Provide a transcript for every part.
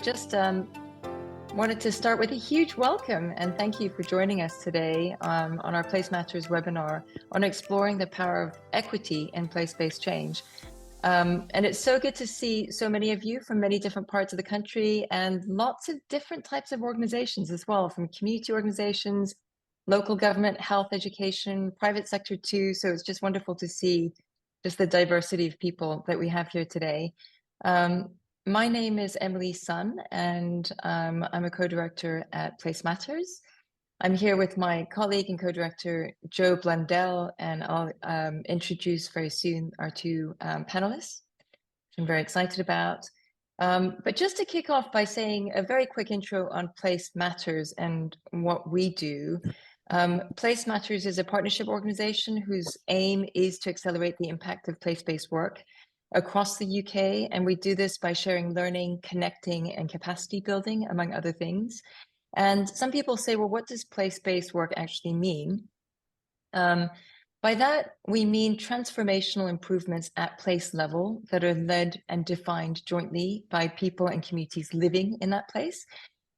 just wanted to start with a huge welcome and thank you for joining us today on our Place Matters webinar on exploring the power of equity in place-based change. And it's so good to see so many of you from many different parts of the country and lots of different types of organizations as well, from community organizations, local government, health, education, private sector too. So it's just wonderful to see just the diversity of people that we have here today. My name is Emily Sun, and I'm a co-director at Place Matters. I'm here with my colleague and co-director, Joe Blundell, and I'll introduce very soon our two panelists, which I'm very excited about. But just to kick off by saying a very quick intro on Place Matters and what we do. Place Matters is a partnership organization whose aim is to accelerate the impact of place-based work across the UK, and we do this by sharing learning, connecting, and capacity building, among other things. And some people say, well, what does place-based work actually mean? By that, we mean transformational improvements at place level that are led and defined jointly by people and communities living in that place.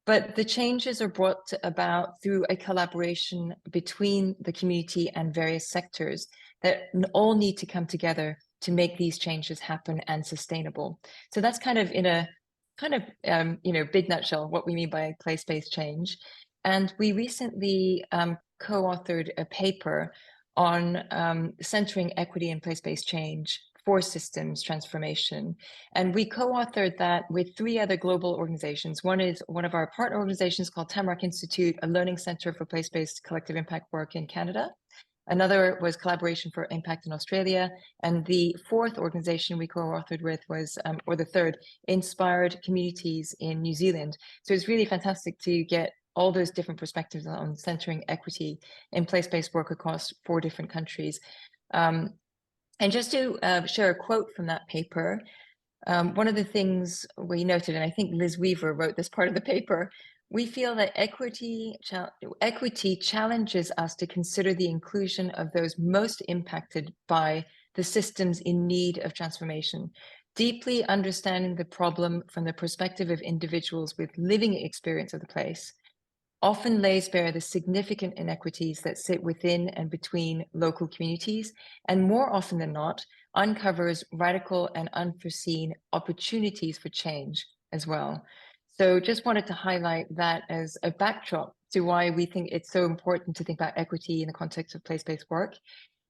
But the changes are brought about through a collaboration between the community and various sectors that all need to come together to make these changes happen and sustainable. So that's kind of in a big nutshell what we mean by place-based change. And we recently co-authored a paper on centering equity and place-based change for systems transformation. And we co-authored that with three other global organizations. One is one of our partner organizations called Tamarack Institute, a learning center for place-based collective impact work in Canada. Another was Collaboration for Impact in Australia. And the fourth organization we co-authored with was, or the third, Inspired Communities in New Zealand. So it's really fantastic to get all those different perspectives on centering equity in place-based work across 4 different countries. And just to share a quote from that paper, one of the things we noted, and I think Liz Weaver wrote this part of the paper, we feel that equity challenges us to consider the inclusion of those most impacted by the systems in need of transformation, deeply understanding the problem from the perspective of individuals with living experience of the place, often lays bare the significant inequities that sit within and between local communities, and more often than not, uncovers radical and unforeseen opportunities for change as well. So just wanted to highlight that as a backdrop to why we think it's so important to think about equity in the context of place-based work.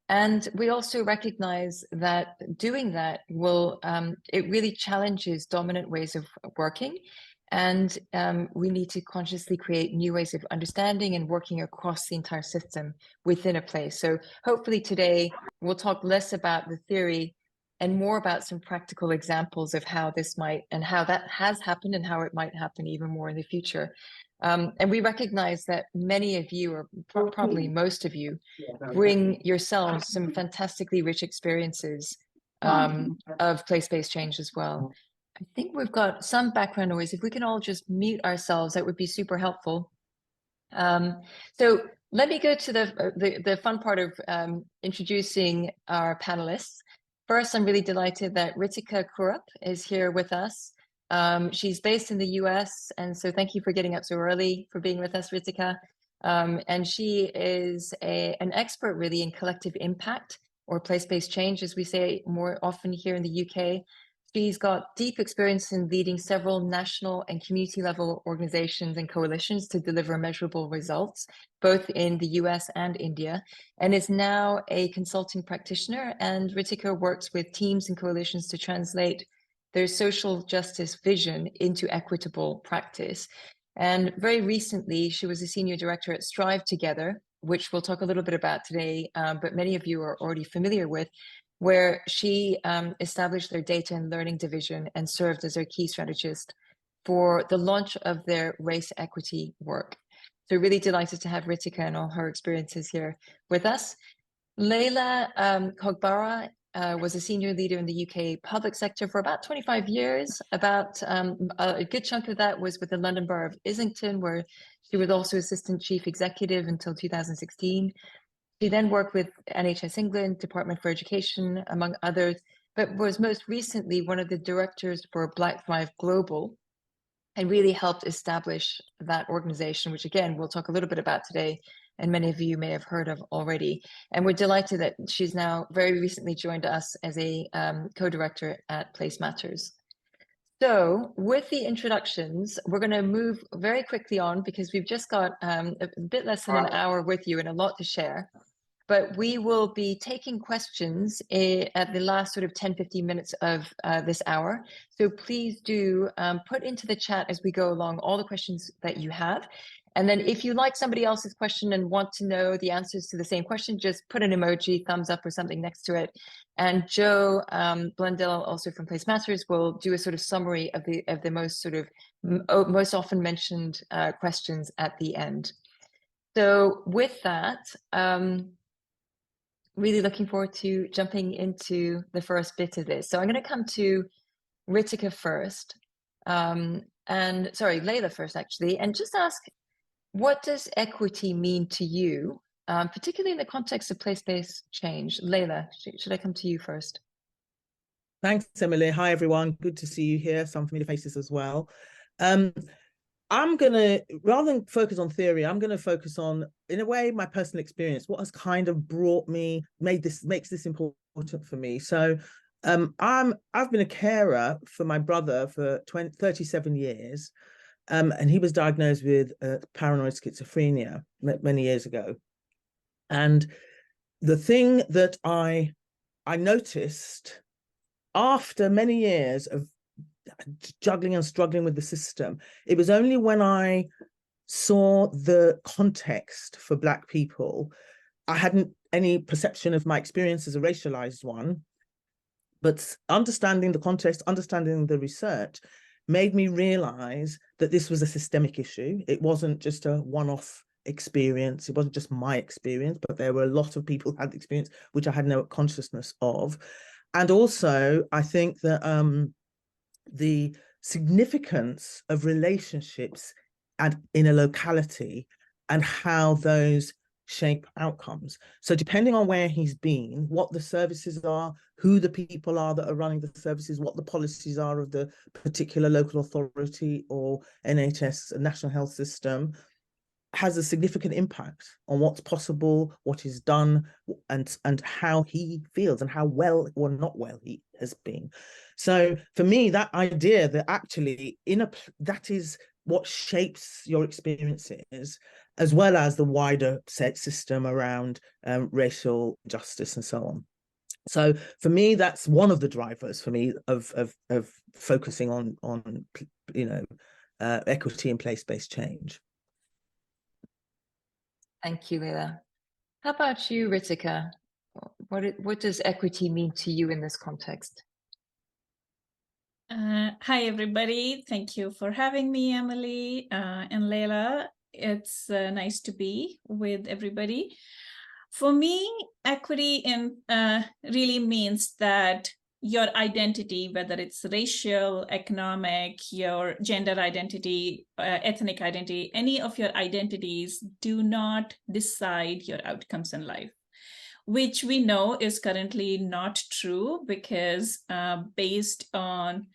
And we also recognize that doing that will, it really challenges dominant ways of working. And we need to consciously create new ways of understanding and working across the entire system within a place. So hopefully today we'll talk less about the theory and more about some practical examples of how this might and how that has happened and how it might happen even more in the future. And we recognize that many of you, or probably most of you, bring yourselves some fantastically rich experiences of place-based change as well. I think we've got some background noise. If we can all just mute ourselves, that would be super helpful. So let me go to the fun part of introducing our panelists. First, I'm really delighted that Ritika Kurup is here with us. She's based in the US, and so thank you for getting up so early, for being with us, Ritika. And she is an expert really in collective impact or place-based change, as we say more often here in the UK. She's got deep experience in leading several national and community level organizations and coalitions to deliver measurable results, both in the US and India, and is now a consulting practitioner. And Ritika works with teams and coalitions to translate their social justice vision into equitable practice. And very recently, she was a senior director at Strive Together, which we'll talk a little bit about today, but many of you are already familiar with, where she established their data and learning division and served as their key strategist for the launch of their race equity work. So really delighted to have Ritika and all her experiences here with us. Lela Kogbara was a senior leader in the UK public sector for about 25 years. About a good chunk of that was with the London Borough of Islington, where she was also assistant chief executive until 2016. She then worked with NHS England, Department for Education, among others, but was most recently one of the directors for Black Thrive Global, and really helped establish that organization, which again, we'll talk a little bit about today, and many of you may have heard of already. And we're delighted that she's now very recently joined us as a co-director at Place Matters. So with the introductions, we're going to move very quickly on because we've just got a bit less than an hour with you and a lot to share. But we will be taking questions at the last sort of 10, 15 minutes of this hour. So please do put into the chat as we go along all the questions that you have. And then if you like somebody else's question and want to know the answers to the same question, just put an emoji, thumbs up or something next to it. And Joe Blundell, also from Place Matters, will do a sort of summary of the most sort of most often mentioned questions at the end. So with that, really looking forward to jumping into the first bit of this. So I'm going to come to Ritika first, and sorry, Lela first actually, and just ask, what does equity mean to you, particularly in the context of place-based change? Lela, should I come to you first? Thanks, Emily. Hi, everyone. Good to see you here. Some familiar faces as well. I'm going to, rather than focus on theory, I'm going to focus on, in a way, my personal experience, what has kind of makes this important for me. So I've been a carer for my brother for 37 years, and he was diagnosed with paranoid schizophrenia many years ago. And the thing that I noticed after many years of juggling and struggling with the system, it was only when I saw the context for Black people, I hadn't any perception of my experience as a racialized one, but understanding the context, understanding the research made me realize that this was a systemic issue. It wasn't just a one-off experience. It wasn't just my experience, but there were a lot of people who had the experience, which I had no consciousness of. And also, I think that the significance of relationships in a locality and how those shape outcomes. So depending on where he's been, what the services are, who the people are that are running the services, what the policies are of the particular local authority or NHS, National Health System, has a significant impact on what's possible, what is done, and how he feels and how well or not well he has been. So for me, that idea that actually that is what shapes your experiences, as well as the wider set system around racial justice and so on. So for me, that's one of the drivers for me of focusing on equity and place-based change. Thank you, Lela. How about you, Ritika? What does equity mean to you in this context? Hi, everybody. Thank you for having me, Emily and Lela. It's nice to be with everybody. For me, equity really means that your identity, whether it's racial, economic, your gender identity, ethnic identity, any of your identities do not decide your outcomes in life, which we know is currently not true because based on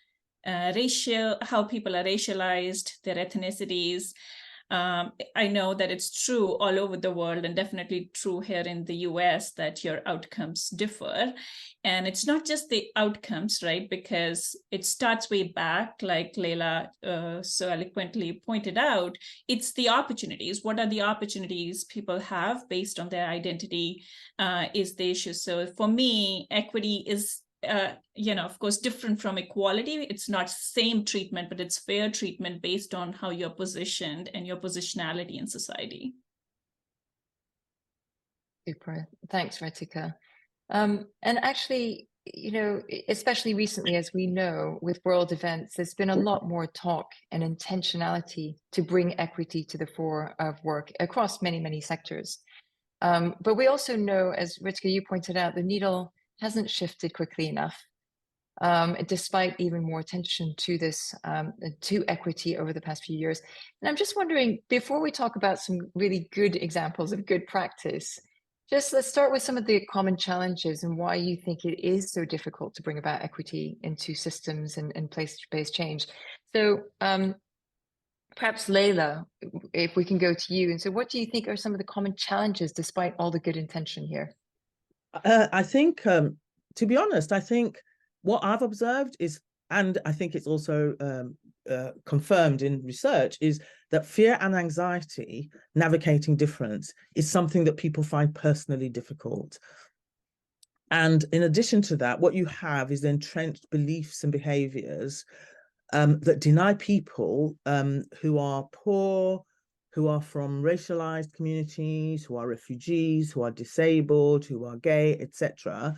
how people are racialized, their ethnicities, I know that it's true all over the world and definitely true here in the US that your outcomes differ. And it's not just the outcomes, right? Because it starts way back, like Lela so eloquently pointed out, it's the opportunities. What are the opportunities people have based on their identity is the issue. So for me, equity is of course, different from equality. It's not same treatment, but it's fair treatment based on how you're positioned and your positionality in society. Super. Thanks, Ritika. And actually, especially recently, as we know, with world events, there's been a lot more talk and intentionality to bring equity to the fore of work across many, many sectors. But we also know, as Ritika, you pointed out, the needle hasn't shifted quickly enough, despite even more attention to this, to equity over the past few years. And I'm just wondering, before we talk about some really good examples of good practice, let's start with some of the common challenges and why you think it is so difficult to bring about equity into systems and place-based change. So Perhaps Lela, if we can go to you. And so what do you think are some of the common challenges despite all the good intention here? I think, to be honest, I think what I've observed is, and I think it's also confirmed in research, is that fear and anxiety, navigating difference, is something that people find personally difficult. And in addition to that, what you have is entrenched beliefs and behaviors that deny people who are poor, who are from racialized communities, who are refugees, who are disabled, who are gay, etc.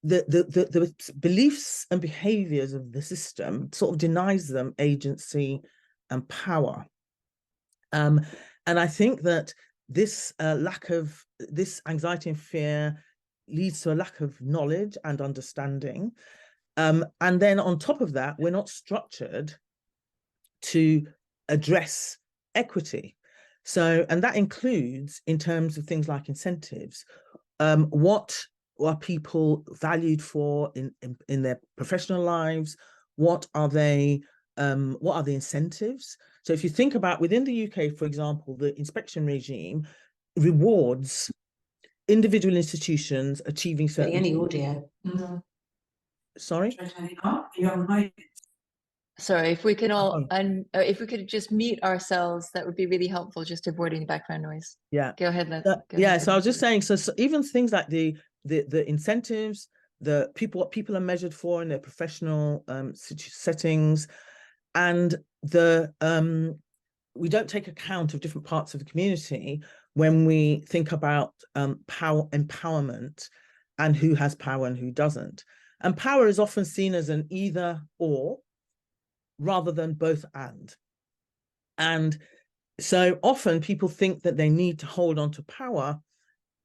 The beliefs and behaviors of the system sort of denies them agency and power. And I think that this lack of this anxiety and fear leads to a lack of knowledge and understanding. And then on top of that, we're not structured to address equity. So, and that includes in terms of things like incentives, what are people valued for in their professional lives? What are the incentives? So if you think about within the UK, for example, the inspection regime rewards individual institutions achieving certain... Any audio. Sorry? Sorry, if we can all, and if we could just mute ourselves, that would be really helpful, just avoiding background noise. Yeah. Go ahead, yeah, so I was just saying, so even things like the incentives, what people are measured for in their professional settings, and we don't take account of different parts of the community when we think about power empowerment and who has power and who doesn't. And power is often seen as an either or rather than both and. And so often people think that they need to hold on to power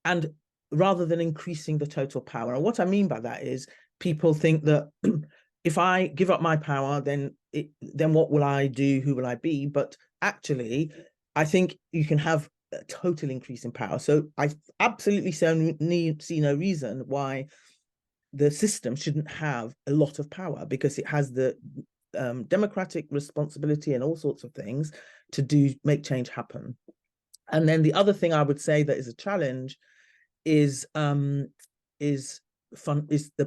and rather than increasing the total power. And what I mean by that is people think that if I give up my power, then what will I do? Who will I be? But actually, I think you can have a total increase in power. So I absolutely see no reason why the system shouldn't have a lot of power, because it has the democratic responsibility and all sorts of things to make change happen. And then the other thing I would say that is a challenge is that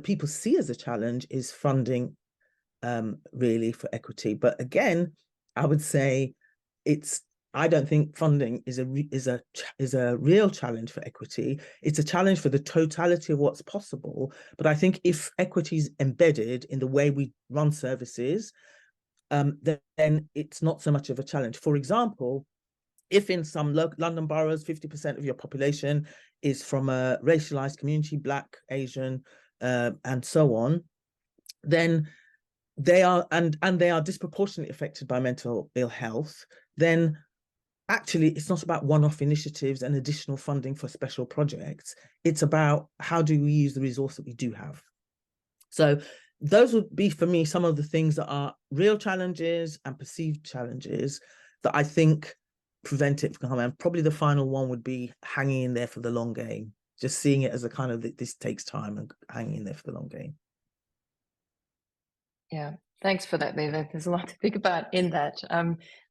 people see as a challenge is funding really for equity. But again, I would say I don't think funding is a real challenge for equity. It's a challenge for the totality of what's possible. But I think if equity is embedded in the way we run services, then it's not so much of a challenge. For example, if in some London boroughs, 50% of your population is from a racialized community, Black, Asian, and so on, then they are, and they are disproportionately affected by mental ill health, then actually it's not about one-off initiatives and additional funding for special projects. It's about how do we use the resource that we do have. So those would be, for me, some of the things that are real challenges and perceived challenges that I think prevent it from coming. And probably the final one would be hanging in there for the long game, just seeing it as a kind of, this takes time, and hanging in there for the long game. Yeah, thanks for that, Lela. There's a lot to think about in that.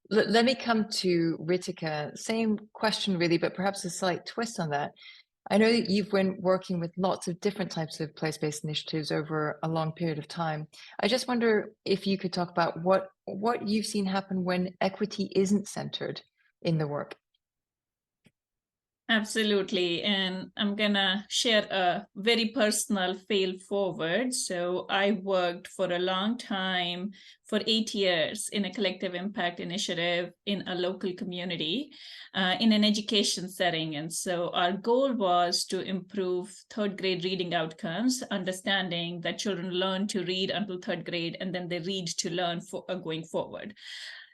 Let me come to Ritika. Same question really, but perhaps a slight twist on that. I know that you've been working with lots of different types of place-based initiatives over a long period of time. I just wonder if you could talk about what you've seen happen when equity isn't centered in the work. Absolutely. And I'm gonna share a very personal fail forward. So I worked for a long time, for 8 years, in a collective impact initiative in a local community, in an education setting. And so our goal was to improve third grade reading outcomes, understanding that children learn to read until third grade, and then they read to learn going forward.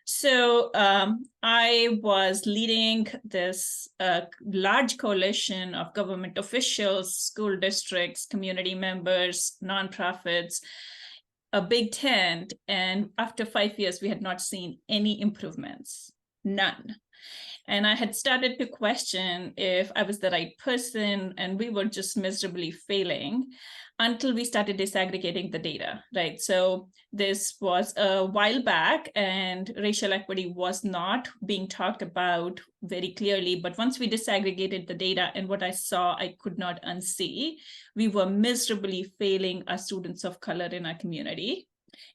So I was leading this large coalition of government officials, school districts, community members, nonprofits, a big tent. And after 5 years, we had not seen any improvements, none. And I had started to question if I was the right person, and we were just miserably failing until we started disaggregating the data, right? So this was a while back, and racial equity was not being talked about very clearly. But once we disaggregated the data, and what I saw, I could not unsee. We were miserably failing our students of color in our community.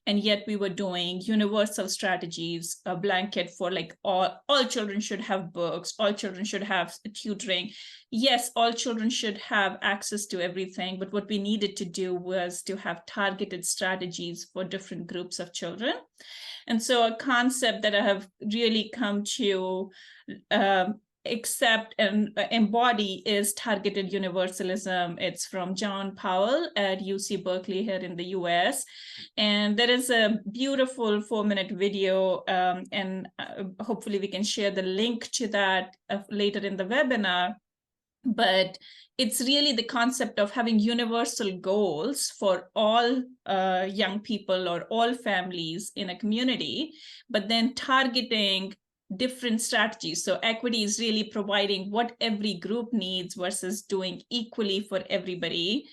And yet we were doing universal strategies, a blanket for like all children should have books, all children should have tutoring. Yes, all children should have access to everything, but what we needed to do was to have targeted strategies for different groups of children. And so a concept that I have really come to accept and embody is targeted universalism. It's from John Powell at UC Berkeley here in the US. And there is a beautiful 4-minute video, and hopefully we can share the link to that later in the webinar. But it's really the concept of having universal goals for all young people or all families in a community, but then targeting different strategies. So equity is really providing what every group needs versus doing equally for everybody.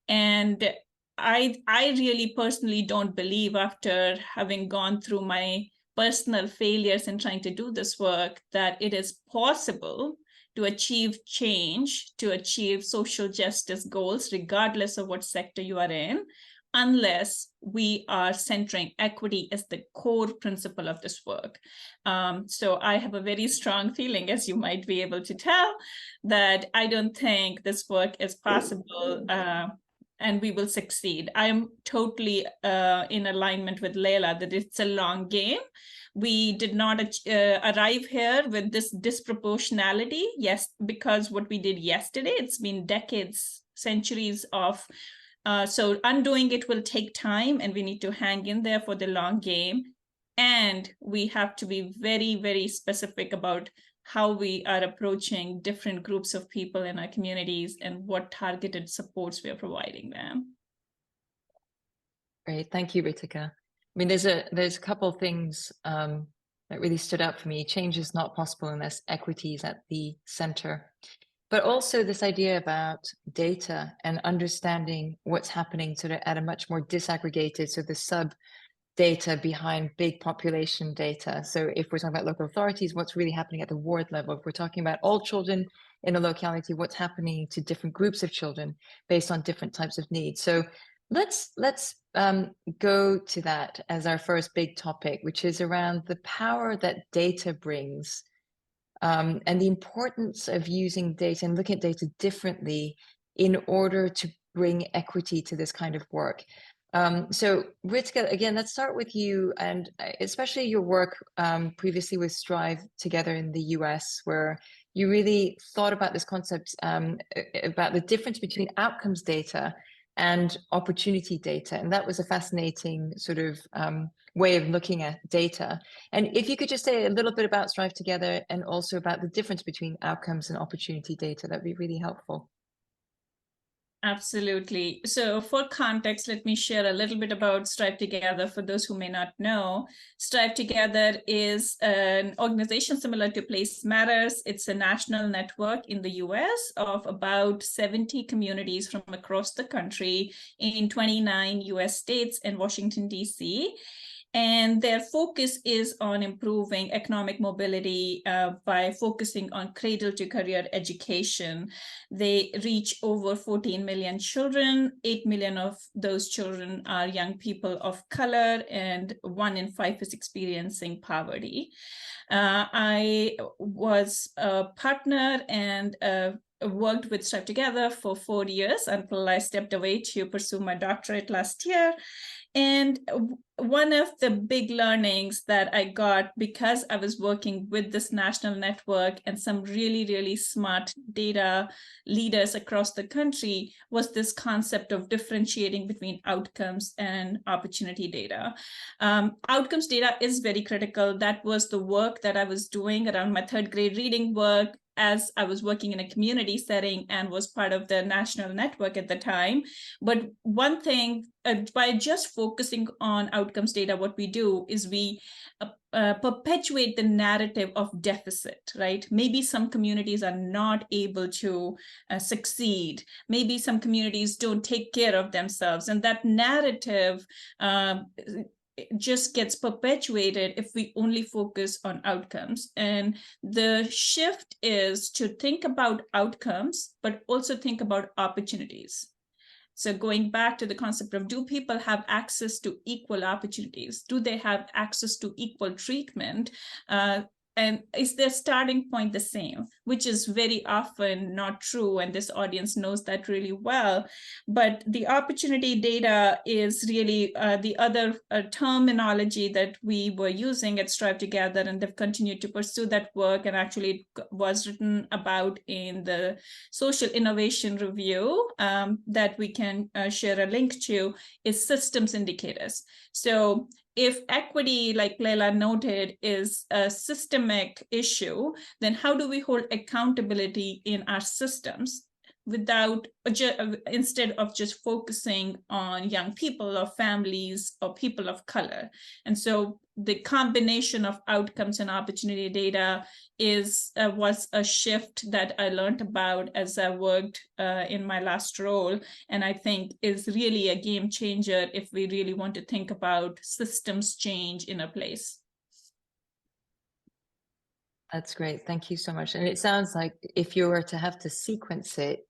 And I really personally don't believe, after having gone through my personal failures in trying to do this work, that it is possible to achieve change, to achieve social justice goals, regardless of what sector you are in, unless we are centering equity as the core principle of this work. So I have a very strong feeling, as you might be able to tell, that I don't think this work is possible and we will succeed. I'm totally in alignment with Lela that it's a long game. We did not arrive here with this disproportionality, yes, because what we did yesterday, it's been decades, centuries of, so undoing it will take time, and we need to hang in there for the long game. And we have to be very, very specific about how we are approaching different groups of people in our communities and what targeted supports we are providing them. Great, thank you, Ritika. I mean, there's a couple of things that really stood out for me. Change is not possible unless equity is at the center, but also this idea about data and understanding what's happening sort of at a much more disaggregated, so the sub data behind big population data. So if we're talking about local authorities, what's really happening at the ward level? If we're talking about all children in a locality, what's happening to different groups of children based on different types of needs? So let's go to that as our first big topic, which is around the power that data brings, and the importance of using data and looking at data differently in order to bring equity to this kind of work. So Ritika, again, let's start with you, and especially your work previously with Strive Together in the US, where you really thought about this concept about the difference between outcomes data and opportunity data. And that was a fascinating sort of way of looking at data. And if you could just say a little bit about Strive Together and also about the difference between outcomes and opportunity data, that'd be really helpful. Absolutely. So for context, let me share a little bit about Strive Together for those who may not know. Strive Together is an organization similar to Place Matters. It's a national network in the US of about 70 communities from across the country in 29 US states and Washington, D.C. And their focus is on improving economic mobility by focusing on cradle to career education. They reach over 14 million children. 8 million of those children are young people of color, and 1 in 5 is experiencing poverty. I was a partner and worked with Strive Together for 4 years until I stepped away to pursue my doctorate last year. And one of the big learnings that I got, because I was working with this national network and some really, really smart data leaders across the country, was this concept of differentiating between outcomes and opportunity data. Outcomes data is very critical. That was the work that I was doing around my 3rd grade reading work, as I was working in a community setting and was part of the national network at the time. But one thing, by just focusing on outcomes data, what we do is we perpetuate the narrative of deficit, right? Maybe some communities are not able to succeed. Maybe some communities don't take care of themselves. And that narrative just gets perpetuated if we only focus on outcomes. And the shift is to think about outcomes, but also think about opportunities. So going back to the concept of, do people have access to equal opportunities? Do they have access to equal treatment? And is their starting point the same? Which is very often not true, and this audience knows that really well. But the opportunity data is really the other terminology that we were using at Strive Together, and they've continued to pursue that work, and actually it was written about in the Social Innovation Review that we can share a link to, is systems indicators. So if equity, like Lela noted, is a systemic issue, then how do we hold accountability in our systems without, instead of just focusing on young people or families or people of color? And so the combination of outcomes and opportunity data was a shift that I learned about as I worked in my last role, and I think is really a game changer if we really want to think about systems change in a place. That's great. Thank you so much. And it sounds like if you were to have to sequence it,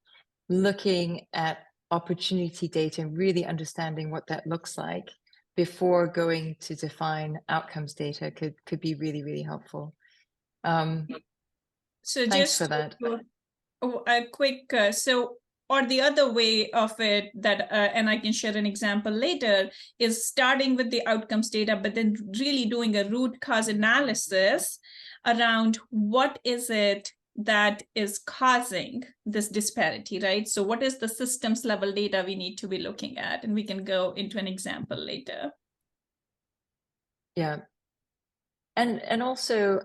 looking at opportunity data and really understanding what that looks like before going to define outcomes data could be really, really helpful. So thanks just for that. A quick, or the other way of it that, and I can share an example later, is starting with the outcomes data, but then really doing a root cause analysis around what is it that is causing this disparity, right? So what is the systems level data we need to be looking at? And we can go into an example later. Yeah. And also,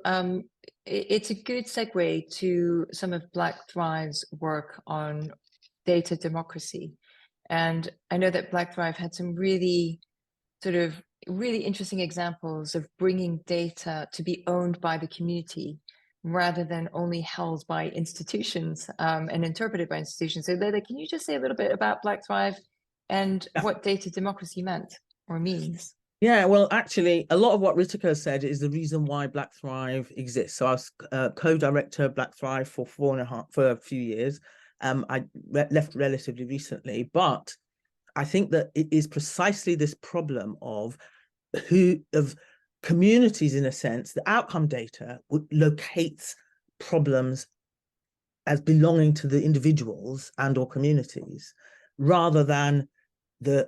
it's a good segue to some of Black Thrive's work on data democracy. And I know that Black Thrive had some really interesting examples of bringing data to be owned by the community rather than only held by institutions and interpreted by institutions. So Lela, can you just say a little bit about Black Thrive and what data democracy meant or means? Yeah, well, actually, a lot of what Ritika said is the reason why Black Thrive exists. So I was co-director of Black Thrive for a few years. I left relatively recently, but I think that it is precisely this problem of communities, in a sense, the outcome data locates problems as belonging to the individuals and or communities, rather than the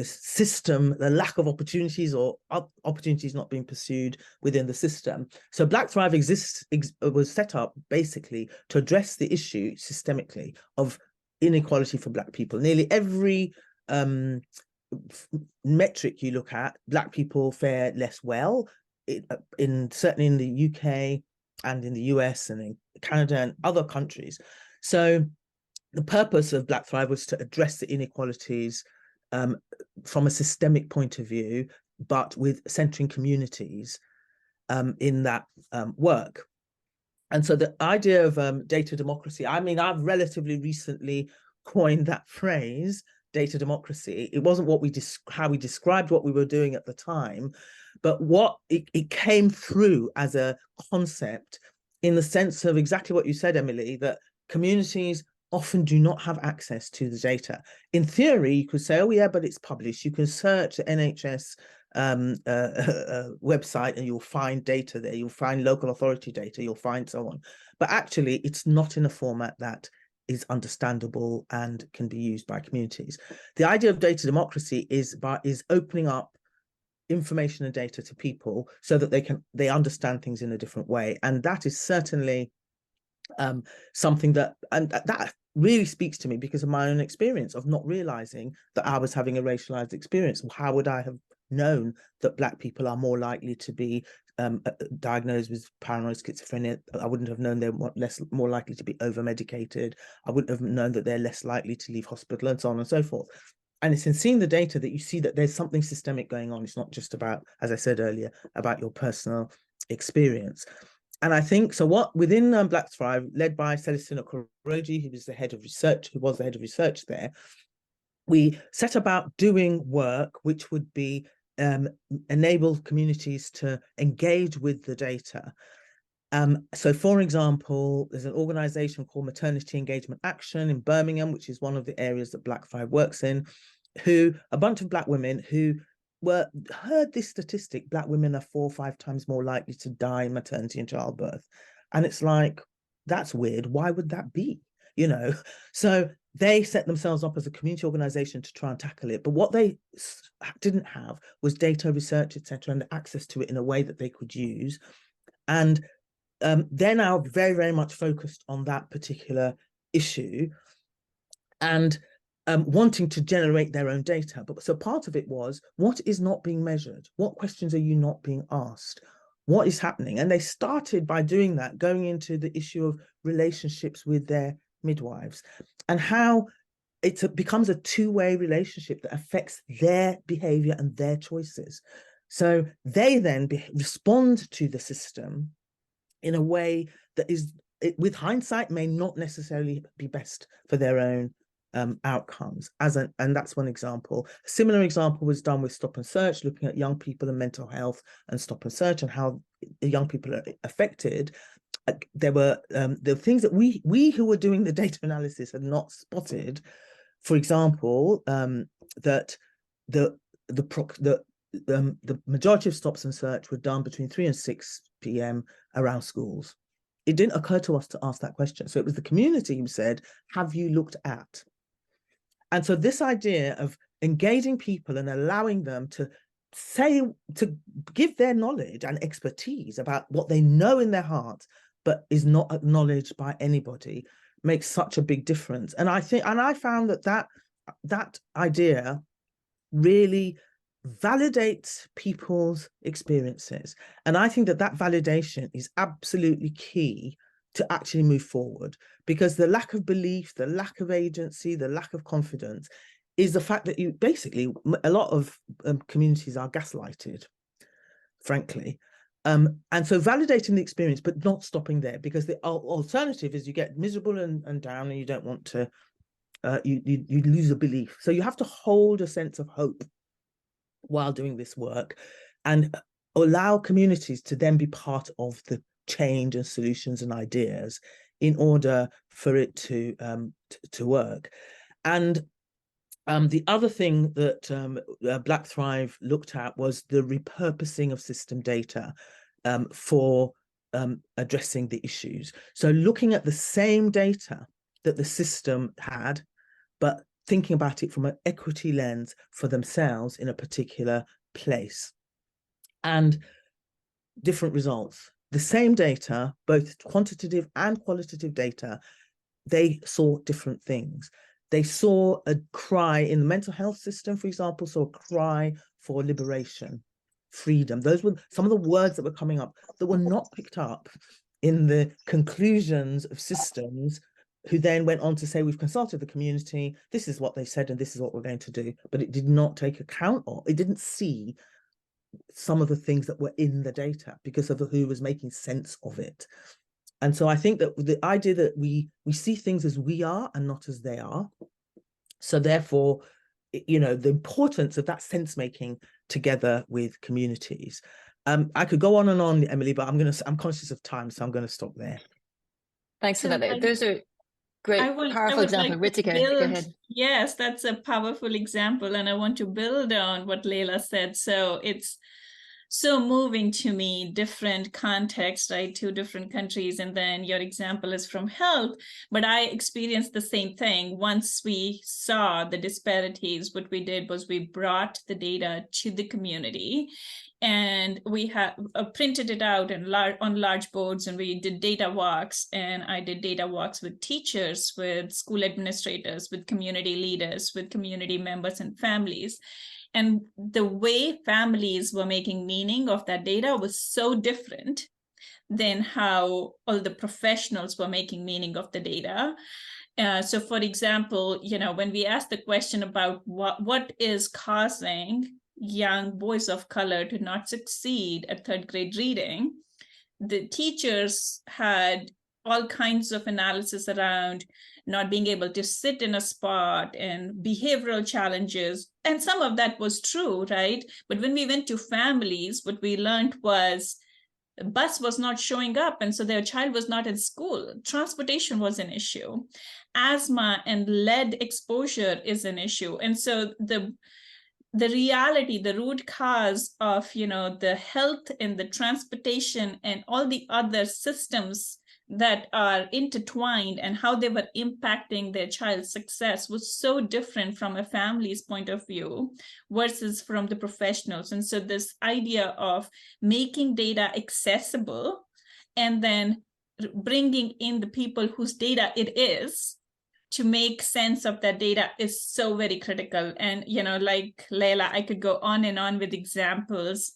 system, the lack of opportunities or opportunities not being pursued within the system. So Black Thrive was set up basically to address the issue systemically of inequality for Black people. Nearly every metric you look at, Black people fare less well, certainly in the UK and in the US and in Canada and other countries. So the purpose of Black Thrive was to address the inequalities from a systemic point of view, but with centering communities in that work. And so the idea of data democracy, I mean, I've relatively recently coined that phrase, data democracy. It wasn't how we described what we were doing at the time, but what it came through as a concept in the sense of exactly what you said, Emily, that communities often do not have access to the data. In theory, you could say, oh yeah, but it's published. You can search the NHS website and you'll find data there. You'll find local authority data. You'll find so on. But actually, it's not in a format that is understandable and can be used by communities. The idea of data democracy is opening up information and data to people so that they understand things in a different way. And that is certainly something that really speaks to me because of my own experience of not realizing that I was having a racialized experience. How would I have known that Black people are more likely to be diagnosed with paranoid schizophrenia, I wouldn't have known they're more likely to be over-medicated. I wouldn't have known that they're less likely to leave hospital, and so on and so forth. And it's in seeing the data that you see that there's something systemic going on. It's not just about, as I said earlier, about your personal experience. And I think, so what within Black Thrive, led by Celestina Koroji, who was the head of research there, we set about doing work which would be enable communities to engage with the data. So for example, there's an organization called Maternity Engagement Action in Birmingham, which is one of the areas that Black Thrive works in, who a bunch of Black women who heard this statistic: Black women are 4 or 5 times more likely to die in maternity and childbirth. And it's like, that's weird. Why would that be? You know, so they set themselves up as a community organization to try and tackle it. But what they didn't have was data research, etc., and access to it in a way that they could use. And they're now very, very much focused on that particular issue and wanting to generate their own data. But so part of it was, what is not being measured? What questions are you not being asked? What is happening? And they started by doing that, going into the issue of relationships with their midwives and how it becomes a two-way relationship that affects their behavior and their choices. So they then respond to the system in a way that is, with hindsight, may not necessarily be best for their own outcomes. And that's one example. A similar example was done with Stop and Search, looking at young people and mental health and Stop and Search and how young people are affected. There were the things that we who were doing the data analysis had not spotted. For example, that the majority of stops and search were done between 3 and 6 p.m. around schools. It didn't occur to us to ask that question. So it was the community who said, have you looked at? And so this idea of engaging people and allowing them to give their knowledge and expertise about what they know in their hearts, but is not acknowledged by anybody, makes such a big difference. And I found that idea really validates people's experiences. And I think that validation is absolutely key to actually move forward, because the lack of belief, the lack of agency, the lack of confidence is the fact that a lot of communities are gaslighted, frankly. And so validating the experience, but not stopping there, because the alternative is you get miserable and down, and you don't want to, you lose a belief. So you have to hold a sense of hope while doing this work and allow communities to then be part of the change and solutions and ideas in order for it to work. And the other thing that Black Thrive looked at was the repurposing of system data for addressing the issues. So looking at the same data that the system had, but thinking about it from an equity lens for themselves in a particular place. And different results. The same data, both quantitative and qualitative data, they saw different things. They saw a cry in the mental health system, for example, saw a cry for liberation, freedom. Those were some of the words that were coming up that were not picked up in the conclusions of systems, who then went on to say, we've consulted the community, this is what they said, and this is what we're going to do. But it did not take account of, it didn't see some of the things that were in the data because of who was making sense of it. And so I think that the idea that we see things as we are and not as they are. So therefore, you know, the importance of that sense making together with communities. I could go on and on, Emily, but I'm conscious of time, so I'm going to stop there. Thanks for that. Those are great, powerful example. Like Ritika, go ahead. Yes, that's a powerful example, and I want to build on what Lela said. So it's so moving to me, different context, right? 2 different countries, and then your example is from health. But I experienced the same thing. Once we saw the disparities, what we did was we brought the data to the community, and we have printed it out on large boards, and we did data walks. And I did data walks with teachers, with school administrators, with community leaders, with community members and families. And the way families were making meaning of that data was so different than how all the professionals were making meaning of the data. So for example, when we ask the question about what is causing young boys of color to not succeed at third grade reading, the teachers had all kinds of analysis around not being able to sit in a spot and behavioral challenges. And some of that was true, right? But when we went to families, what we learned was the bus was not showing up, and so their child was not in school. Transportation was an issue. Asthma and lead exposure is an issue. And so the reality, the root cause of the health and the transportation and all the other systems that are intertwined and how they were impacting their child's success was so different from a family's point of view versus from the professionals. And so this idea of making data accessible and then bringing in the people whose data it is to make sense of that data is so very critical. And, like Lela, I could go on and on with examples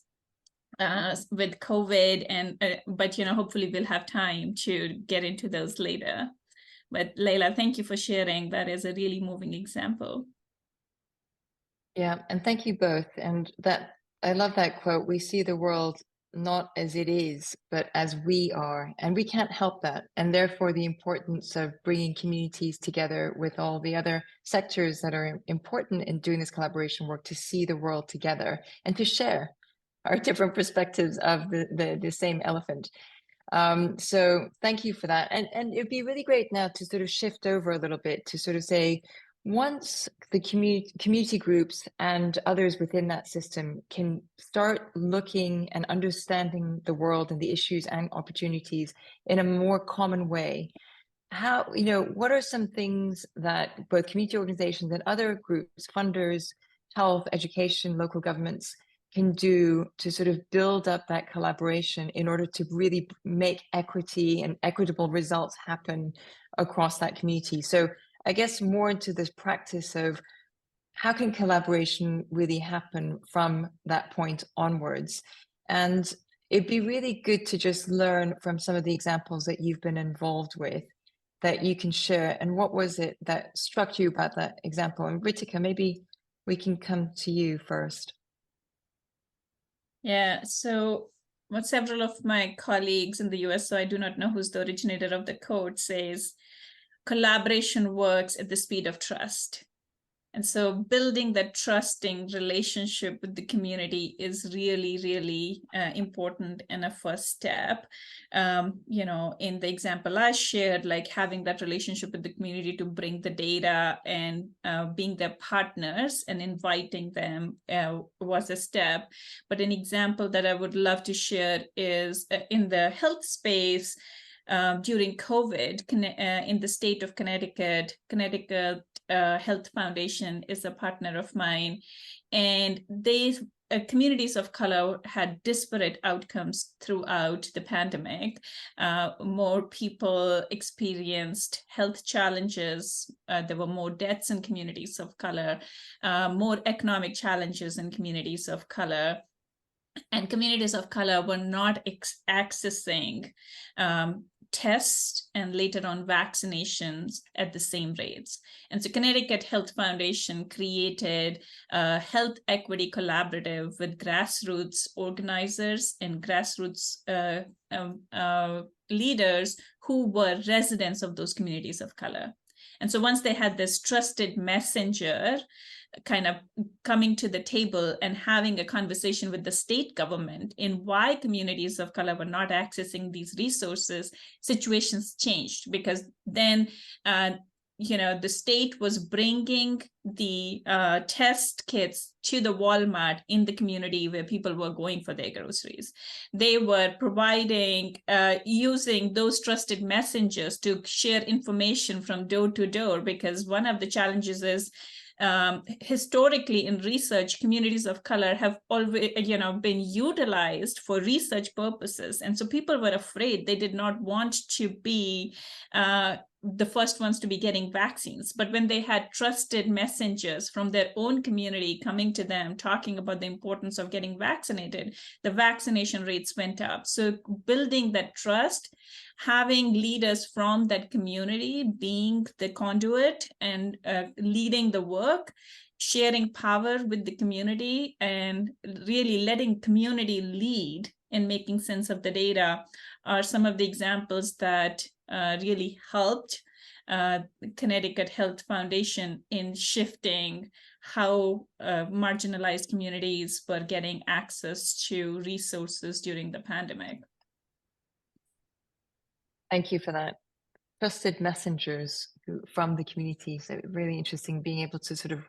with COVID, but hopefully we'll have time to get into those later. But Lela, thank you for sharing. That is a really moving example. Yeah, and thank you both. And that I love that quote. We see the world not as it is, but as we are, and we can't help that. And therefore, the importance of bringing communities together with all the other sectors that are important in doing this collaboration work to see the world together and to share our different perspectives of the same elephant. So thank you for that. And it'd be really great now to sort of shift over a little bit to sort of say, once the community groups and others within that system can start looking and understanding the world and the issues and opportunities in a more common way, how, what are some things that both community organizations and other groups, funders, health, education, local governments can do to sort of build up that collaboration in order to really make equity and equitable results happen across that community? So I guess more into this practice of how can collaboration really happen from that point onwards? And it'd be really good to just learn from some of the examples that you've been involved with that you can share. And what was it that struck you about that example? And Ritika, maybe we can come to you first. Yeah, so what several of my colleagues in the US, so I do not know who's the originator of the quote, says, collaboration works at the speed of trust. And so building that trusting relationship with the community is really, really important and a first step. In the example I shared, like having that relationship with the community to bring the data and being their partners and inviting them was a step. But an example that I would love to share is in the health space. During COVID, in the state of Connecticut Health Foundation is a partner of mine, and communities of color had disparate outcomes throughout the pandemic. More people experienced health challenges. There were more deaths in communities of color, more economic challenges in communities of color. And communities of color were not accessing tests and later on vaccinations at the same rates. And so Connecticut Health Foundation created a health equity collaborative with grassroots organizers and grassroots leaders who were residents of those communities of color. And so once they had this trusted messenger kind of coming to the table and having a conversation with the state government in why communities of color were not accessing these resources, situations changed, because then the state was bringing the test kits to the Walmart in the community where people were going for their groceries. They were providing, using those trusted messengers to share information from door to door, because one of the challenges is historically in research, communities of color have always, been utilized for research purposes. And so people were afraid. They did not want to be the first ones to be getting vaccines, but when they had trusted messengers from their own community coming to them, talking about the importance of getting vaccinated, the vaccination rates went up. So building that trust, having leaders from that community being the conduit and leading the work, sharing power with the community, and really letting community lead and making sense of the data are some of the examples that really helped Connecticut Health Foundation in shifting how marginalized communities were getting access to resources during the pandemic. Thank you for that. Trusted messengers from the community. So really interesting being able to sort of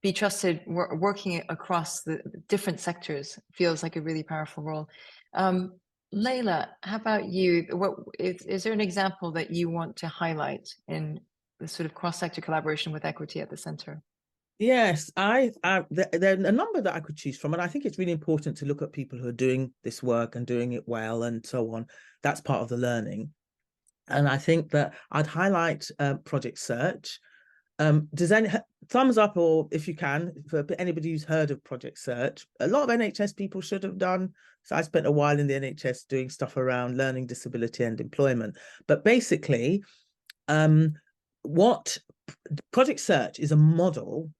be trusted, working across the different sectors feels like a really powerful role. Lela, how about you? Is there an example that you want to highlight in the sort of cross-sector collaboration with equity at the center? Yes, there are a number that I could choose from, and I think it's really important to look at people who are doing this work and doing it well and so on. That's part of the learning. And I think that I'd highlight Project Search. Does any thumbs up, or if you can, for anybody who's heard of Project Search? A lot of NHS people should have done. So I spent a while in the NHS doing stuff around learning disability and employment. But basically, what Project Search is a model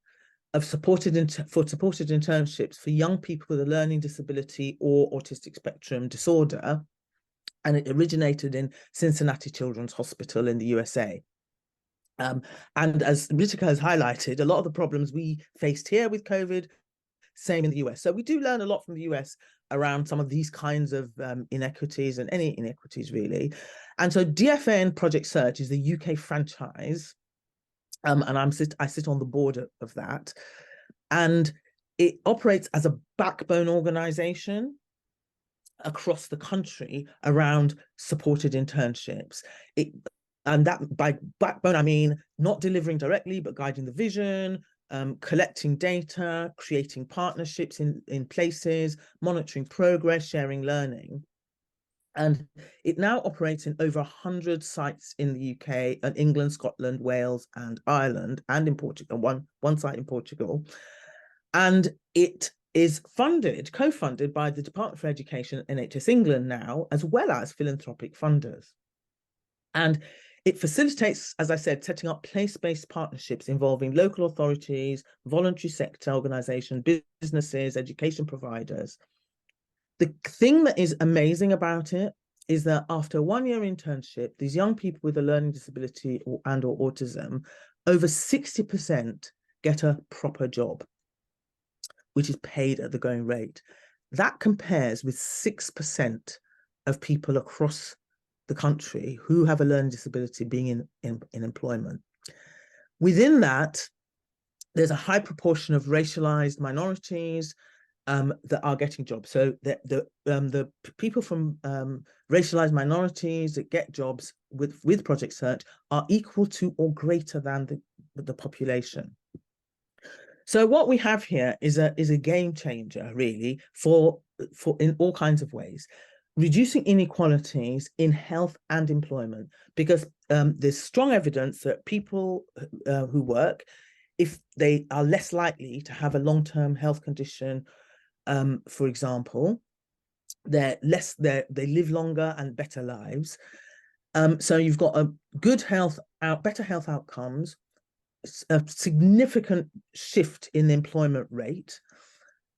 of supported internships for young people with a learning disability or autistic spectrum disorder. And it originated in Cincinnati Children's Hospital in the USA. And as Ritika has highlighted, a lot of the problems we faced here with COVID, same in the US. So we do learn a lot from the US around some of these kinds of inequities, and any inequities really. And so DFN Project Search is the UK franchise. And I sit on the board of that. And it operates as a backbone organization across the country around supported internships. And that by backbone, I mean not delivering directly, but guiding the vision, collecting data, creating partnerships in places, monitoring progress, sharing learning. And it now operates in over 100 sites in the UK, and England, Scotland, Wales, and Ireland, and in Portugal, one site in Portugal. And it is co-funded by the Department for Education at NHS England now, as well as philanthropic funders. And it facilitates, as I said, setting up place-based partnerships involving local authorities, voluntary sector organisations, businesses, education providers. The thing that is amazing about it is that after a one-year internship, these young people with a learning disability or autism, over 60% get a proper job, which is paid at the going rate. That compares with 6% of people across the country who have a learning disability being in employment. Within that, there's a high proportion of racialized minorities that are getting jobs. So the people from racialized minorities that get jobs with Project Search are equal to or greater than the population. So what we have here is a game changer, really, for in all kinds of ways, reducing inequalities in health and employment, because there's strong evidence that people who work, if they are less likely to have a long-term health condition, for example, they live longer and better lives. So you've got a good health better health outcomes, a significant shift in the employment rate,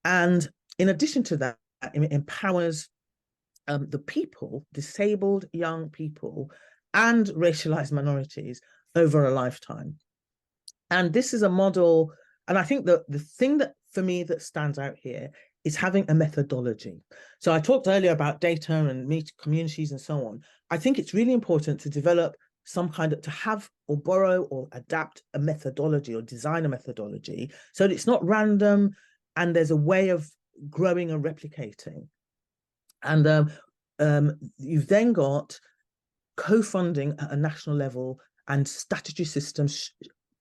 and in addition to that, it empowers the people, disabled young people and racialized minorities over a lifetime. And this is a model, and I think that the thing that for me that stands out here is having a methodology. So I talked earlier about data and meet communities and so on. I think it's really important to develop some kind of, to have or borrow or adapt a methodology or design a methodology so that it's not random and there's a way of growing and replicating. And you've then got co-funding at a national level and statutory systems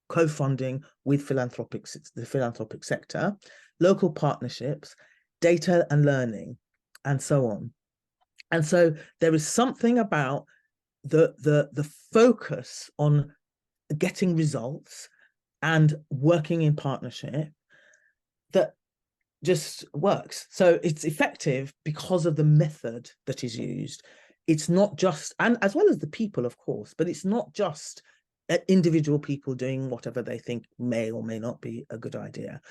co-funding with the philanthropic sector, local partnerships, data and learning, and so on. And so there is something about the focus on getting results and working in partnership that just works. So it's effective because of the method that is used. It's not just, and as well as the people, of course, but it's not just individual people doing whatever they think may or may not be a good idea.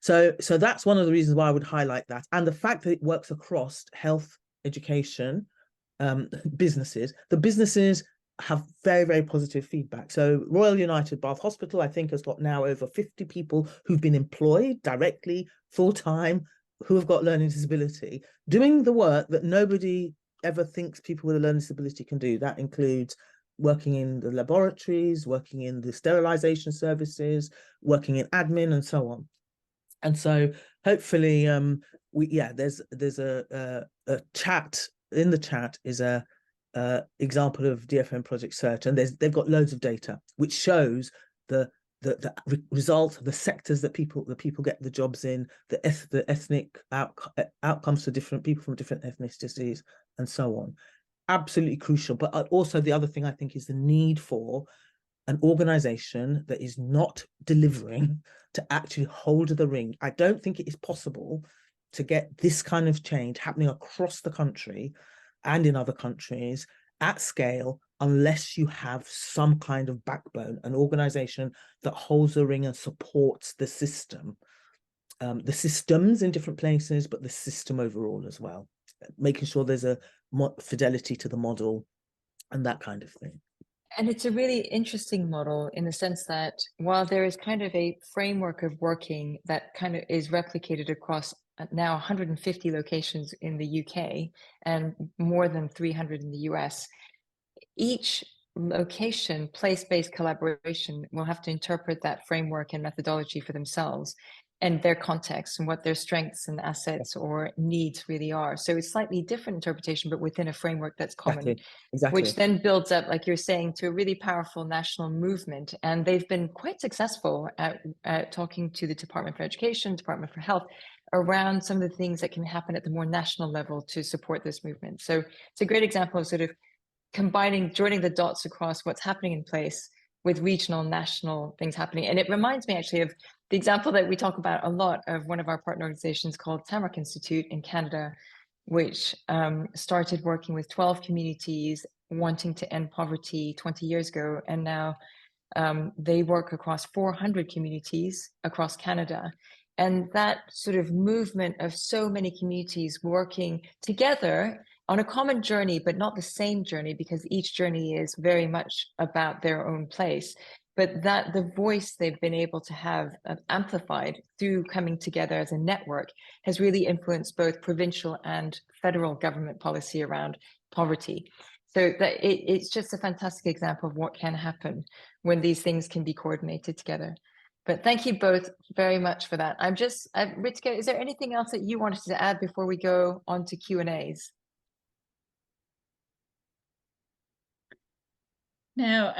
So that's one of the reasons why I would highlight that. And the fact that it works across health, education, businesses. The businesses have very, very positive feedback. So Royal United Bath Hospital, I think, has got now over 50 people who've been employed directly, full-time, who have got learning disability, doing the work that nobody ever thinks people with a learning disability can do. That includes working in the laboratories, working in the sterilization services, working in admin, and so on. And so hopefully, there's a chat in the chat is a example of DFM Project Search, and they've got loads of data which shows the result, the sectors that people get the jobs in, the ethnic outcomes for different people from different ethnicities, and so on. Absolutely crucial. But also the other thing I think is the need for an organization that is not delivering to actually hold the ring. I don't think it is possible to get this kind of change happening across the country and in other countries at scale unless you have some kind of backbone, an organization that holds the ring and supports the system, the systems in different places, but the system overall as well, making sure there's a fidelity to the model and that kind of thing. And it's a really interesting model in the sense that while there is kind of a framework of working that kind of is replicated across now 150 locations in the UK and more than 300 in the US, each location, place-based collaboration, will have to interpret that framework and methodology for themselves and their context and what their strengths and assets or needs really are. So it's slightly different interpretation, but within a framework that's common, exactly. Which then builds up, like you're saying, to a really powerful national movement. And they've been quite successful at talking to the Department for Education, Department for Health, around some of the things that can happen at the more national level to support this movement. So it's a great example of sort of joining the dots across what's happening in place with regional, national things happening. And it reminds me actually of the example that we talk about a lot of one of our partner organizations called Tamworth Institute in Canada, which started working with 12 communities wanting to end poverty 20 years ago. And now they work across 400 communities across Canada. And that sort of movement of so many communities working together on a common journey, but not the same journey, because each journey is very much about their own place. But that the voice they've been able to have amplified through coming together as a network has really influenced both provincial and federal government policy around poverty. So that it's just a fantastic example of what can happen when these things can be coordinated together. But thank you both very much for that. Ritika, is there anything else that you wanted to add before we go on to Q&As? No,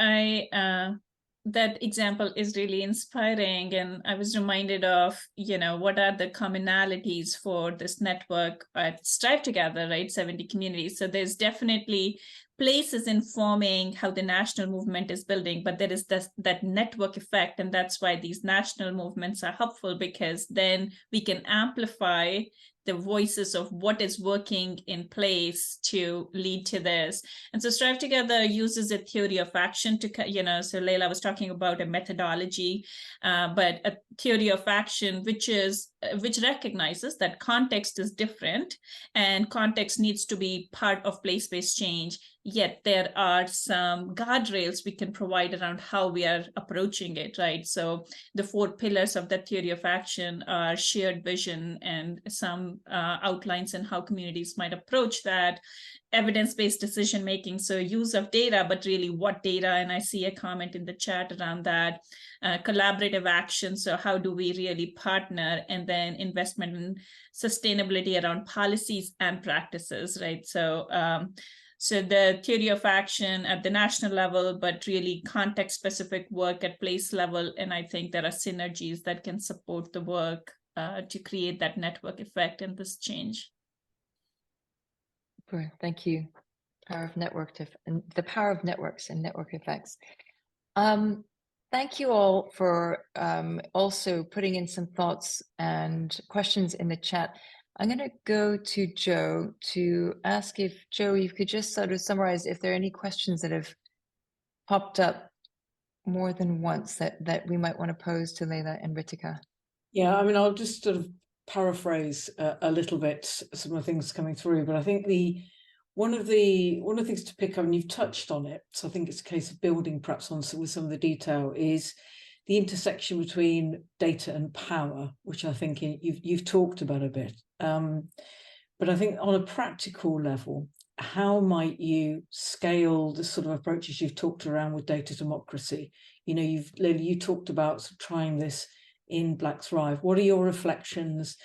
that example is really inspiring. And I was reminded of, what are the commonalities for this network at Strive Together, right? 70 communities. So there's definitely places informing how the national movement is building, but there is that network effect. And that's why these national movements are helpful, because then we can amplify the voices of what is working in place to lead to this. And so Strive Together uses a theory of action to, so Lela was talking about a methodology, but a theory of action, which recognizes that context is different and context needs to be part of place-based change. Yet there are some guardrails we can provide around how we are approaching it, right? So the 4 pillars of that theory of action are shared vision and some outlines in how communities might approach that, evidence-based decision-making, so use of data, but really what data, and I see a comment in the chat around that, collaborative action, so how do we really partner, and then investment in sustainability around policies and practices, right? So the theory of action at the national level, but really context-specific work at place level. And I think there are synergies that can support the work to create that network effect and this change. Thank you. Power of and the power of networks and network effects. Thank you all for also putting in some thoughts and questions in the chat. I'm going to go to Joe to ask if, Joe, you could just sort of summarize if there are any questions that have popped up more than once that we might want to pose to Lela and Ritika. Yeah, I mean, I'll just sort of paraphrase a little bit some of the things coming through, but I think one of the things to pick up, and you've touched on it, so I think it's a case of building perhaps on with some of the detail, is the intersection between data and power, which I think you've talked about a bit. But I think on a practical level, how might you scale the sort of approaches you've talked around with data democracy? You know, Lela, you talked about sort of trying this in Black Thrive. What are your reflections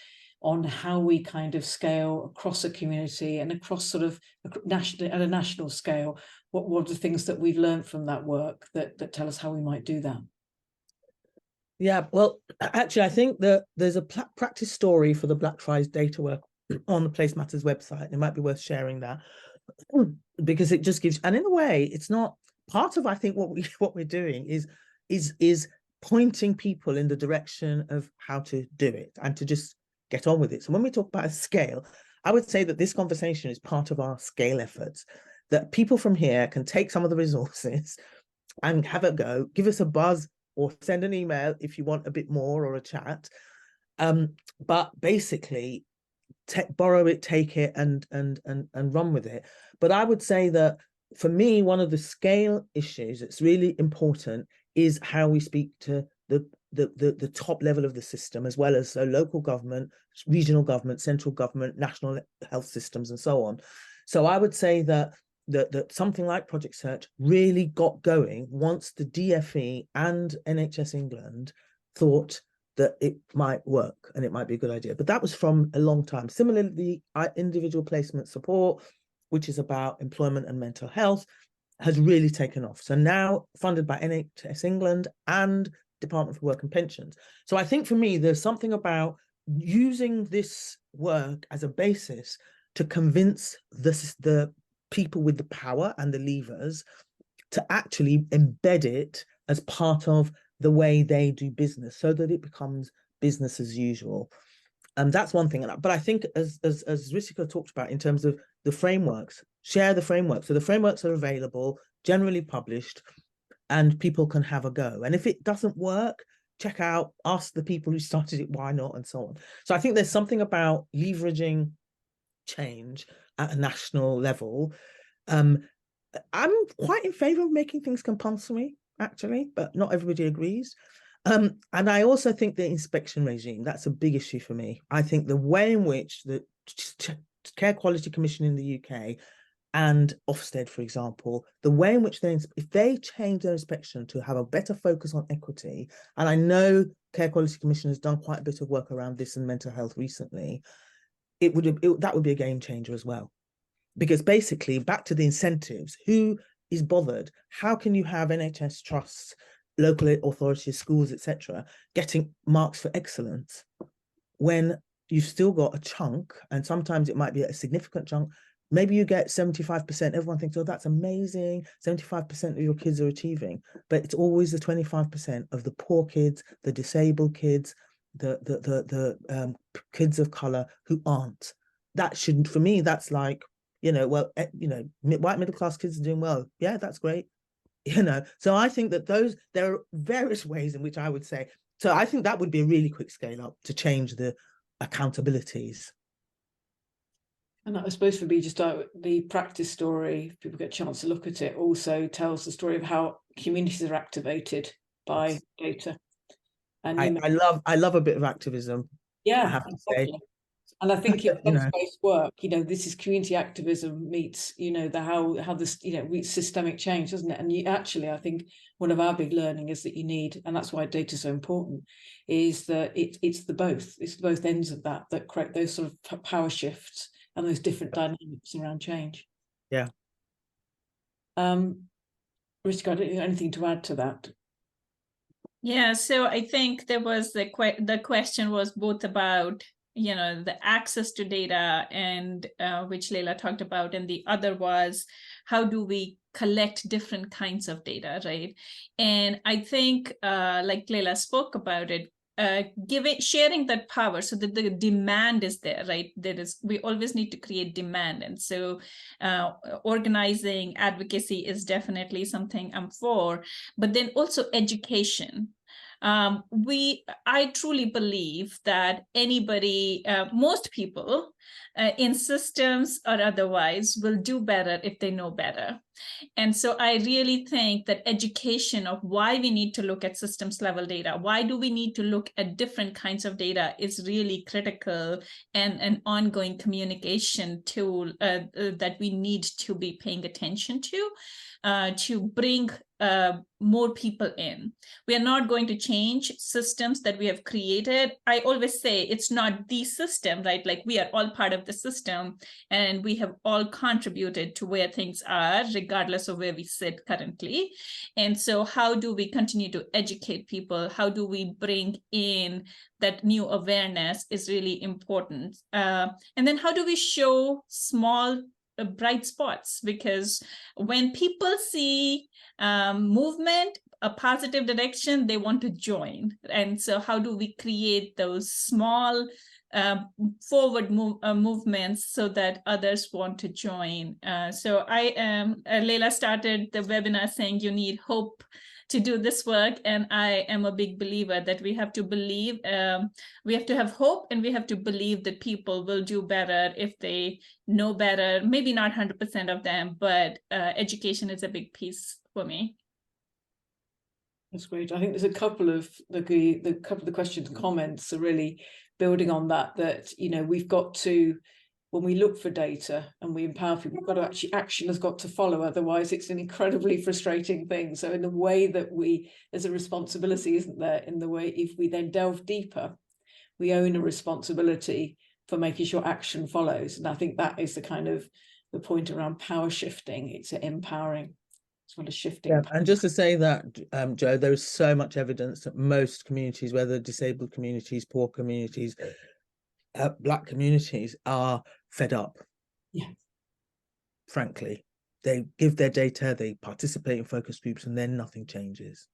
on how we kind of scale across a community and across sort of nationally at a national scale? What are the things that we've learned from that work that tell us how we might do that? Yeah, well, actually, I think that there's a practice story for the Black Thrive data work on the Place Matters website. It might be worth sharing that because it just gives, and in a way, it's not part of, I think, what we're doing is pointing people in the direction of how to do it and to just get on with it. So when we talk about a scale, I would say that this conversation is part of our scale efforts, that people from here can take some of the resources and have a go, give us a buzz or send an email if you want a bit more or a chat. But basically, borrow it, take it, and run with it. But I would say that for me, one of the scale issues that's really important is how we speak to the top level of the system, as well as local government, regional government, central government, national health systems, and so on. So I would say that something like Project Search really got going once the DFE and NHS England thought that it might work and it might be a good idea. But that was from a long time. Similarly, individual placement support, which is about employment and mental health, has really taken off. So now funded by NHS England and Department for Work and Pensions. So I think for me, there's something about using this work as a basis to convince the people with the power and the levers to actually embed it as part of the way they do business, so that it becomes business as usual. And that's one thing. But I think as Ritika talked about in terms of the frameworks, share the frameworks. So the frameworks are available, generally published, and people can have a go. And if it doesn't work, check out, ask the people who started it why not, and so on. So I think there's something about leveraging change at a national level. I'm quite in favor of making things compulsory, actually, but not everybody agrees. And I also think the inspection regime, that's a big issue for me. I think the way in which the Care Quality Commission in the UK and Ofsted, for example, the way in which if they change their inspection to have a better focus on equity, and I know Care Quality Commission has done quite a bit of work around this and mental health recently, that would be a game changer as well. Because basically, back to the incentives, who is bothered? How can you have NHS trusts, local authorities, schools, etc., getting marks for excellence when you've still got a chunk, and sometimes it might be a significant chunk? Maybe you get 75%. Everyone thinks, oh, that's amazing. 75% of your kids are achieving. But it's always the 25% of the poor kids, the disabled kids, the kids of color who aren't. That shouldn't, for me, that's like, well, white middle class kids are doing well. Yeah, that's great. So I think that there are various ways in which I would say, so I think that would be a really quick scale up to change the accountabilities. And I suppose for me, just the practice story, if people get a chance to look at it, also tells the story of how communities are activated by data. And I love a bit of activism. Yeah, I have to say. And I think in place-based work, this is community activism meets, how this, systemic change, doesn't it? And I think one of our big learning is that you need, and that's why data is so important, is that it's both ends of that create those sort of power shifts and those different dynamics around change. Yeah. Ritika, I don't think anything to add to that. Yeah, so I think there was the question was both about the access to data, and which Lela talked about, and the other was how do we collect different kinds of data, right? And I think, like Lela spoke about it, sharing that power so that the demand is there, right? We always need to create demand, and so organizing advocacy is definitely something I'm for, but then also education. I truly believe that anybody, most people in systems or otherwise will do better if they know better. And so I really think that education of why we need to look at systems level data, why do we need to look at different kinds of data, is really critical, and an ongoing communication tool that we need to be paying attention to bring more people in. We are not going to change systems that we have created. I always say it's not the system, right? Like, we are all part of the system, and we have all contributed to where things are, regardless of where we sit currently. And so how do we continue to educate people? How do we bring in that new awareness is really important. And then how do we show small bright spots? Because when people see movement, a positive direction, they want to join. And so how do we create those small forward movements so that others want to join? So I am, Lela started the webinar saying you need hope to do this work, and I am a big believer that we have to believe, we have to have hope, and we have to believe that people will do better if they know better. Maybe not 100% of them, but education is a big piece for me. That's great. I think there's a couple of the questions and comments are really building on that, we've got to, when we look for data and we empower people, we've got to actually, action has got to follow. Otherwise, it's an incredibly frustrating thing. So in the way that there's a responsibility, isn't there? In the way, if we then delve deeper, we own a responsibility for making sure action follows. And I think that is the point around power shifting. It's empowering as well as shifting. Yeah, and just to say that, Joe, there is so much evidence that most communities, whether disabled communities, poor communities, Black communities, are fed up. Yeah. Frankly, they give their data, they participate in focus groups, and then nothing changes.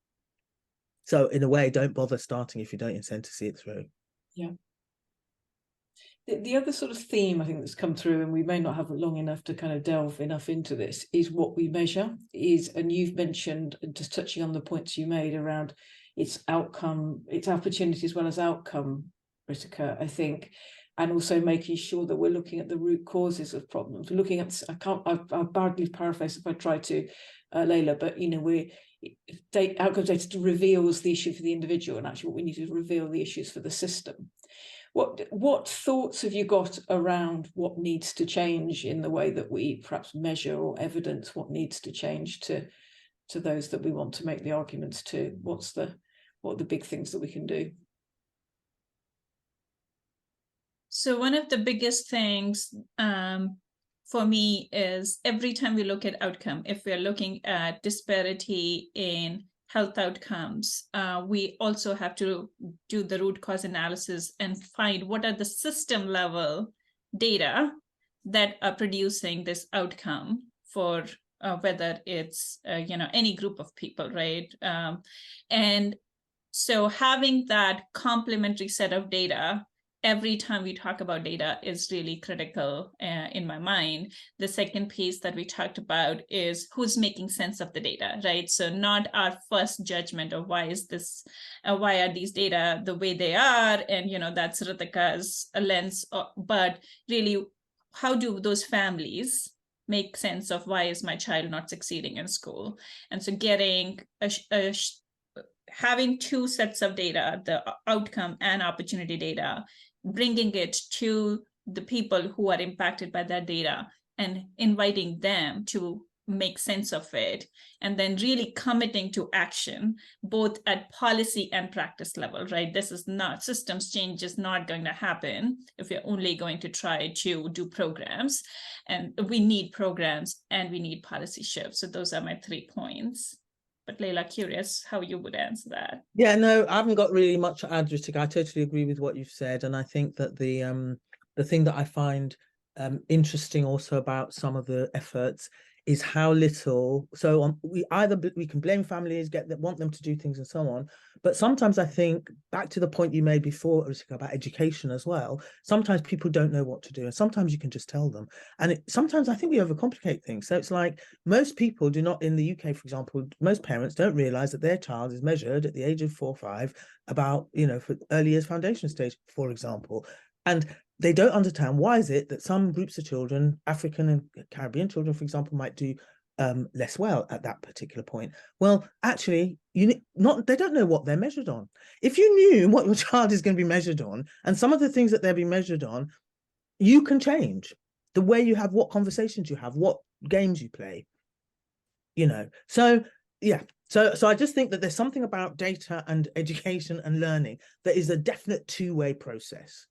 So in a way, don't bother starting if you don't intend to see it through. Yeah. The other sort of theme I think that's come through, and we may not have long enough to kind of delve enough into this, is what we measure and you've mentioned, just touching on the points you made around its outcome, its opportunity as well as outcome, Ritika, I think, and also making sure that we're looking at the root causes of problems. We're looking at, I'll badly paraphrase if I try to, Lela, but outcome data reveals the issue for the individual, and actually what we need to reveal the issues for the system. What thoughts have you got around what needs to change in the way that we perhaps measure or evidence what needs to change to those that we want to make the arguments to? What are the big things that we can do? So one of the biggest things for me is every time we look at outcome, if we're looking at disparity in health outcomes, we also have to do the root cause analysis and find what are the system level data that are producing this outcome for whether it's any group of people, right? And so having that complementary set of data every time we talk about data is really critical in my mind. The second piece that we talked about is who's making sense of the data, right? So not our first judgment of why are these data the way they are, and that's Ritika's lens, but really, how do those families make sense of why is my child not succeeding in school? And so getting having two sets of data, the outcome and opportunity data, bringing it to the people who are impacted by that data and inviting them to make sense of it, and then really committing to action, both at policy and practice level, right? This is not, systems change is not going to happen if we're only going to try to do programs, and we need programs and we need policy shifts. So those are my 3 points. But Lela, curious how you would answer that. Yeah, no, I haven't got really much to add, Ritika. I totally agree with what you've said, and I think that the thing that I find interesting also about some of the efforts is how little. So we can blame families, want them to do things and so on, but sometimes I think back to the point you made before, Ritika, about education as well. Sometimes people don't know what to do, and sometimes you can just tell them. And sometimes I think we overcomplicate things. So it's like most people do not, in the UK, for example, most parents don't realize that their child is measured at the age of 4 or 5 about, for early years foundation stage, for example. And they don't understand why is it that some groups of children, African and Caribbean children, for example, might do less well at that particular point. Well, actually, they don't know what they're measured on. If you knew what your child is going to be measured on, and some of the things that they'll be measured on, you can change the way you have, what conversations you have, what games you play. So yeah, so I just think that there's something about data and education and learning that is a definite two-way process,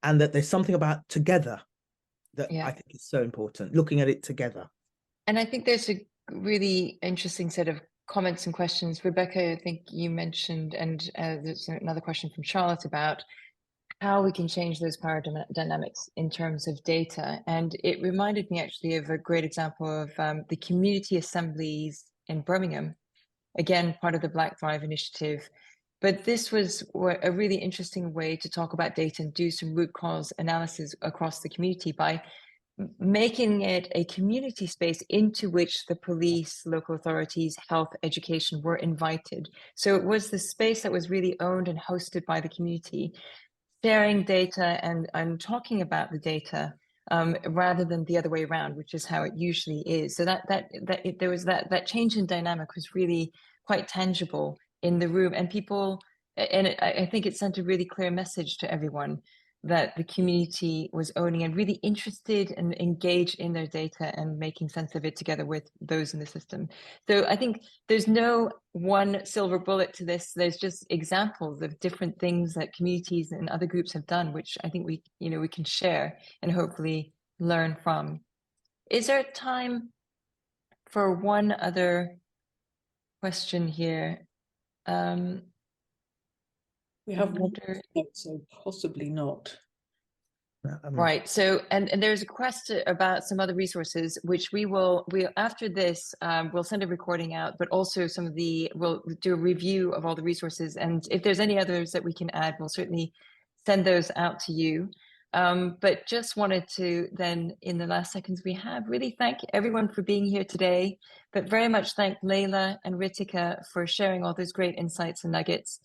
and that there's something about together that I think is so important, looking at it together. And I think there's a really interesting set of comments and questions. Rebecca, I think you mentioned, and there's another question from Charlotte about how we can change those power dynamics in terms of data. And it reminded me actually of a great example of the community assemblies in Birmingham, again, part of the Black Thrive initiative. But this was a really interesting way to talk about data and do some root cause analysis across the community by making it a community space into which the police, local authorities, health, education were invited. So it was the space that was really owned and hosted by the community, sharing data and talking about the data rather than the other way around, which is how it usually is. So there was that change in dynamic was really quite tangible in the room, and people, and I think it sent a really clear message to everyone that the community was owning and really interested and engaged in their data and making sense of it together with those in the system. So I think there's no one silver bullet to this. There's just examples of different things that communities and other groups have done, which I think we can share and hopefully learn from. Is there time for one other question here? We have one, so possibly not. Right. So, and there's a question about some other resources, which we after this, we'll send a recording out, but also we'll do a review of all the resources. And if there's any others that we can add, we'll certainly send those out to you. But just wanted to then, in the last seconds we have, really thank everyone for being here today, but very much thank Lela and Ritika for sharing all those great insights and nuggets.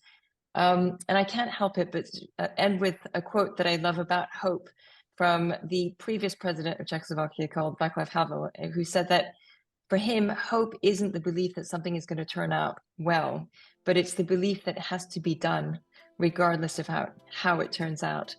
And I can't help it but end with a quote that I love about hope from the previous president of Czechoslovakia called Václav Havel, who said that for him, hope isn't the belief that something is going to turn out well, but it's the belief that it has to be done regardless of how it turns out.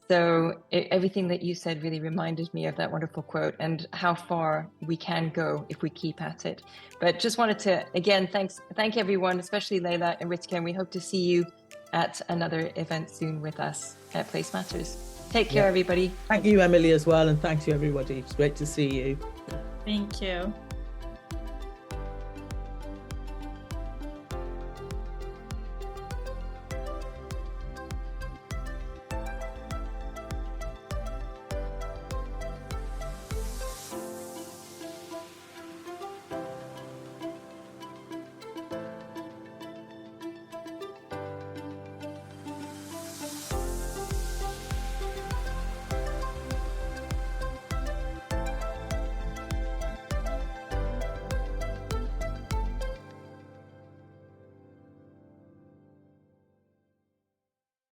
So everything that you said really reminded me of that wonderful quote and how far we can go if we keep at it. But just wanted to, again, thank everyone, especially Lela and Ritika, and we hope to see you at another event soon with us at Place Matters. Take care, everybody. Thank you, Emily, as well, and thank you, everybody. It's great to see you. Thank you.